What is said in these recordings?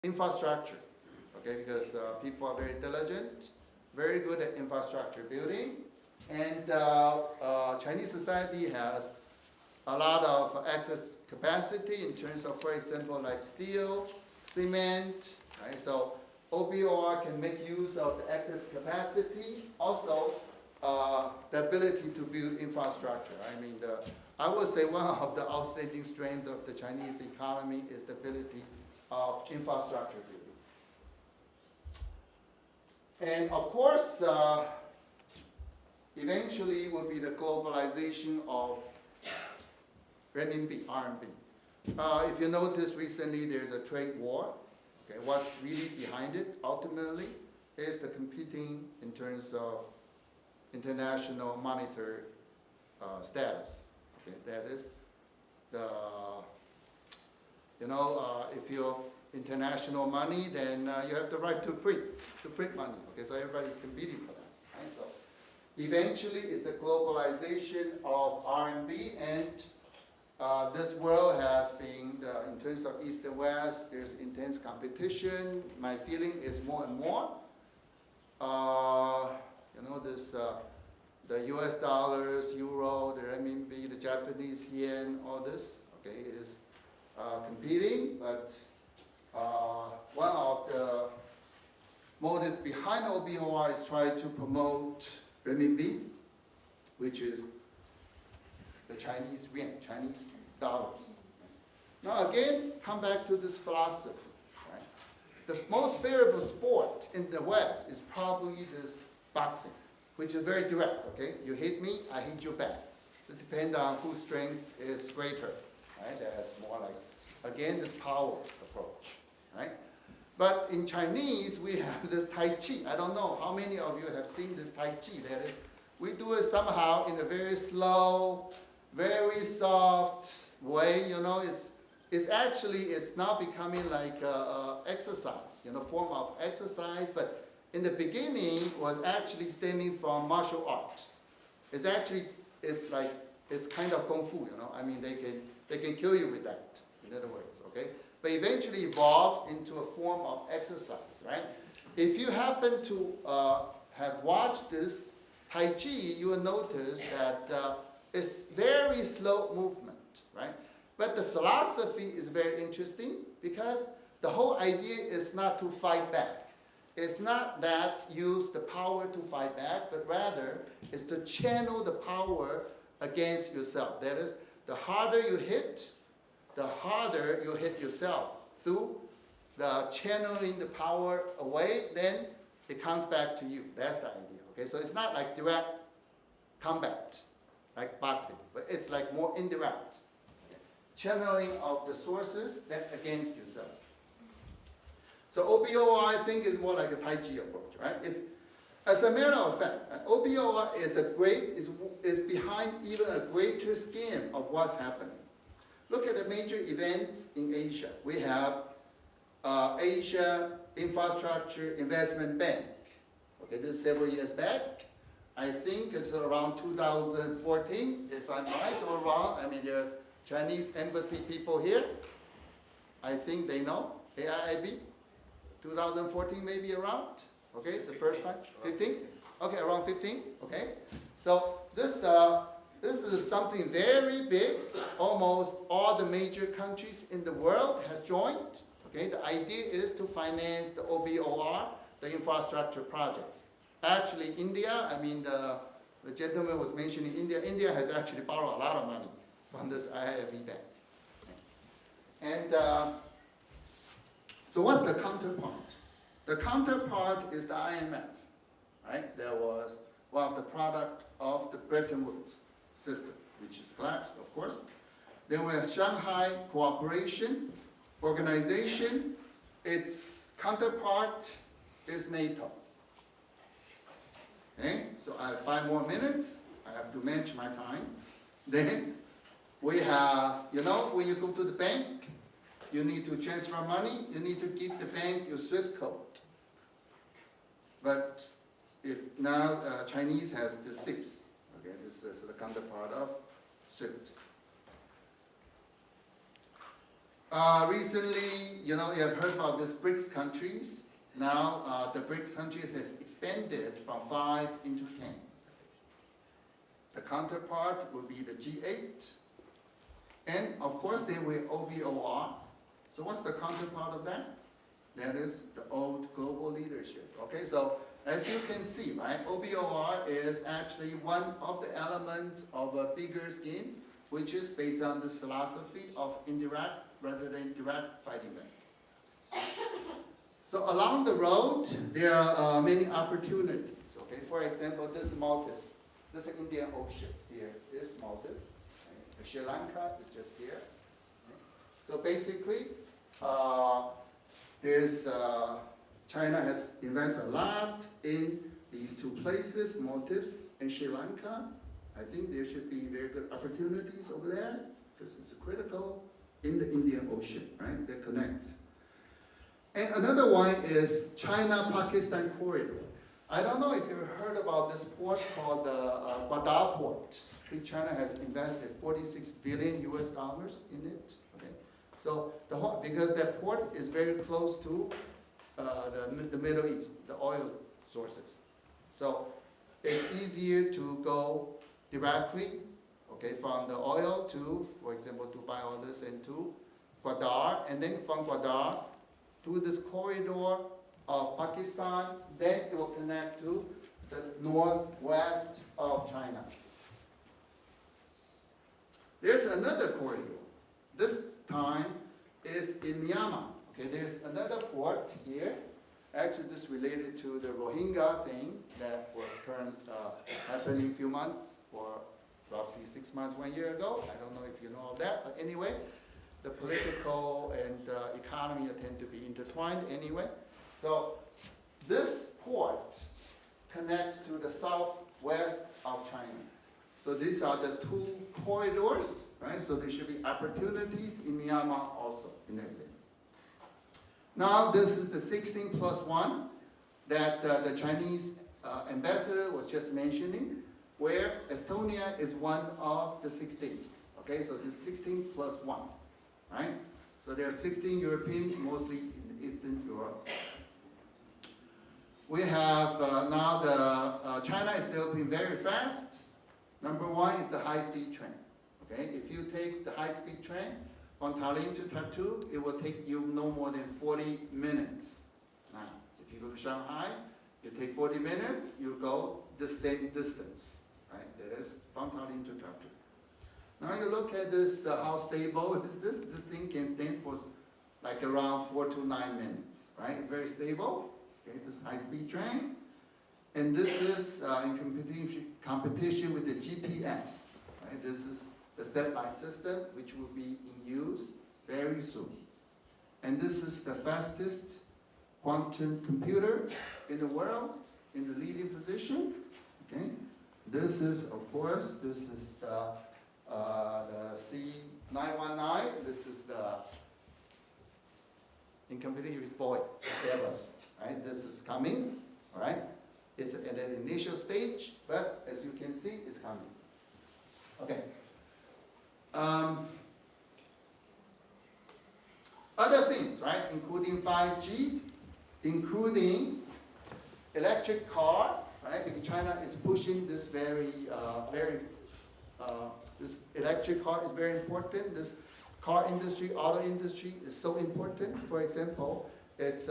infrastructure, okay, because people are very diligent, very good at infrastructure building, and Chinese society has a lot of excess capacity in terms of, for example, like steel, cement, right? So OBOR can make use of the excess capacity, also the ability to build infrastructure. I mean, I would say one of the outstanding strengths of the Chinese economy is the ability of infrastructure building. And of course, eventually will be the globalization of renminbi, RMB. If you notice recently there's a trade war. Okay, what's really behind it ultimately is the competing in terms of international monetary status. Okay, that is the, if you're international money, then you have the right to print money. Okay, so everybody's competing for that. Right? So eventually, it's the globalization of RMB, and this world has been, in terms of East and West, there's intense competition. My feeling is more and more. The US dollars, euro, the renminbi, the Japanese yen, all this, okay, is competing. But one of the motives behind OBOR is trying to promote renminbi, which is the Chinese yuan, Chinese dollars. Now again, come back to this philosophy. Right? The most favorable sport in the West is probably this boxing, which is very direct. Okay, you hit me, I hit you back. It depends on whose strength is greater. Right? That's more like, again, this power approach. Right? But in Chinese, we have this Tai Chi. I don't know how many of you have seen this Tai Chi. That is, we do it somehow in a very slow, very soft way. It's now becoming like exercise, form of exercise. But in the beginning, was actually stemming from martial art. It's kind of kung fu. I mean, they can kill you with that. In other words, okay. But eventually evolved into a form of exercise, right? If you happen to have watched this Tai Chi, you will notice that it's very slow movement, right? But the philosophy is very interesting because the whole idea is not to fight back. It's not that use the power to fight back, but rather is to channel the power against yourself. That is, the harder you hit yourself through the channeling the power away, then it comes back to you. That's the idea. Okay, so it's not like direct combat, like boxing, but it's like more indirect. Okay? Channeling of the sources then against yourself. So OBOR, I think, is more like a Tai Chi approach, right? As a matter of fact, OBOR is behind even a greater scheme of what's happening. Look at the major events in Asia. We have Asia Infrastructure Investment Bank. Okay, this is several years back. I think it's around 2014, if I'm right or wrong. I mean, there are Chinese embassy people here. I think they know AIIB. 2014 maybe around. Okay, the first time. 15? Okay, around 15. Okay, so this is something very big. Almost all the major countries in the world has joined. Okay, the idea is to finance the OBOR, the infrastructure project. Actually, India, I mean, the gentleman was mentioning India. India has actually borrowed a lot of money from this IIB bank. And so what's the counterpart? The counterpart is the IMF, right? There was one of the product of the Bretton Woods system, which is collapsed, of course. Then we have Shanghai Cooperation Organization. Its counterpart is NATO. Okay, so I have 5 more minutes. I have to match my time. Then we have, when you go to the bank, you need to transfer money. You need to give the bank your SWIFT code. But if now Chinese has the SIPS, okay, this is the counterpart of SWIFT. Recently, you know, you have heard about these BRICS countries. Now, the BRICS countries has expanded from 5 into 10. The counterpart will be the G8. And of course, they will OBOR. So what's the counterpart of that? That is the old global leadership. Okay, so as you can see, right, OBOR is actually one of the elements of a bigger scheme, which is based on this philosophy of indirect rather than direct fighting back. So along the road, there are many opportunities. Okay, for example, this Maldives, this is Indian Ocean here. This Maldives, right? Sri Lanka is just here. Okay. So basically, China has invested a lot in these two places, Maldives and Sri Lanka. I think there should be very good opportunities over there because it's critical in the Indian Ocean, right? That connects. And another one is China-Pakistan corridor. I don't know if you've heard about this port called the Gwadar port. China has invested 46 billion US dollars in it. Okay, so because that port is very close to the Middle East, the oil sources. So it's easier to go directly, okay, from the oil to, for example, Dubai all this and to Gwadar, and then from Gwadar through this corridor of Pakistan, then it will connect to the northwest of China. There's another corridor. This time is in Myanmar. Okay, there's another port here. Actually, this is related to the Rohingya thing that was happening a few months, or roughly 6 months, 1 year ago. I don't know if you know all that, but anyway, the political and economy tend to be intertwined anyway. So this port connects to the southwest of China. So these are the two corridors, right? So there should be opportunities in Myanmar also, in that sense. Now this is the 16+1 that the Chinese ambassador was just mentioning, where Estonia is one of the 16. Okay, so this 16+1, right? So there are 16 European, mostly in Eastern Europe. We have now China is developing very fast. Number one is the high-speed train. Okay, if you take the high-speed train from Tallinn to Tartu, it will take you no more than 40 minutes. Now, if you go to Shanghai, you take 40 minutes, you go the same distance, right? That is from Tallinn to Tartu. Now you look at this, how stable is this? This thing can stand for like around 4 to 9 minutes, right? It's very stable. Okay, this high-speed train. And this is in competition with the GPS, right? This is the satellite system, which will be in use very soon. And this is the fastest quantum computer in the world, in the leading position. Okay, this is, of course, this is the C919. This is the in competition with Boeing, Airbus. Right, this is coming. All right, it's at an initial stage, but as you can see, it's coming. Okay. Other things, right, including 5G, including electric car, right, because China is pushing this this electric car is very important. This car industry, auto industry is so important. For example, it's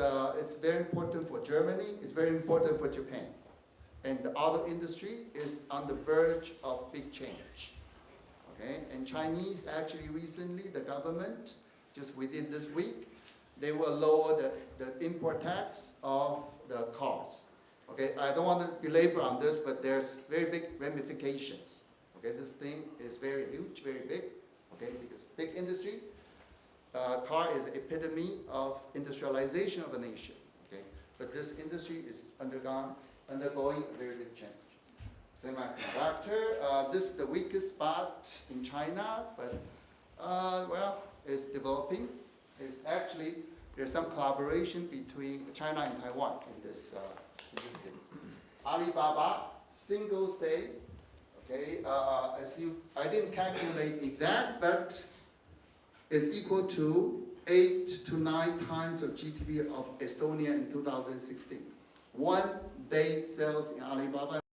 very important for Germany, it's very important for Japan. And the auto industry is on the verge of big change. Okay, and Chinese actually recently, the government, just within this week, they will lower the import tax of the cars. Okay, I don't want to belabor on this, but there's very big ramifications. Okay, this thing is very huge, very big. Okay, because big industry, car is the epitome of industrialization of a nation. Okay, but this industry is undergoing a very big change. Semiconductor, this is the weakest spot in China, but well, it's developing. It's actually, there's some collaboration between China and Taiwan in this thing. Alibaba, Singles Day, okay, I didn't calculate exact, but it's equal to 8 to 9 times of GDP of Estonia in 2016. One day sales in Alibaba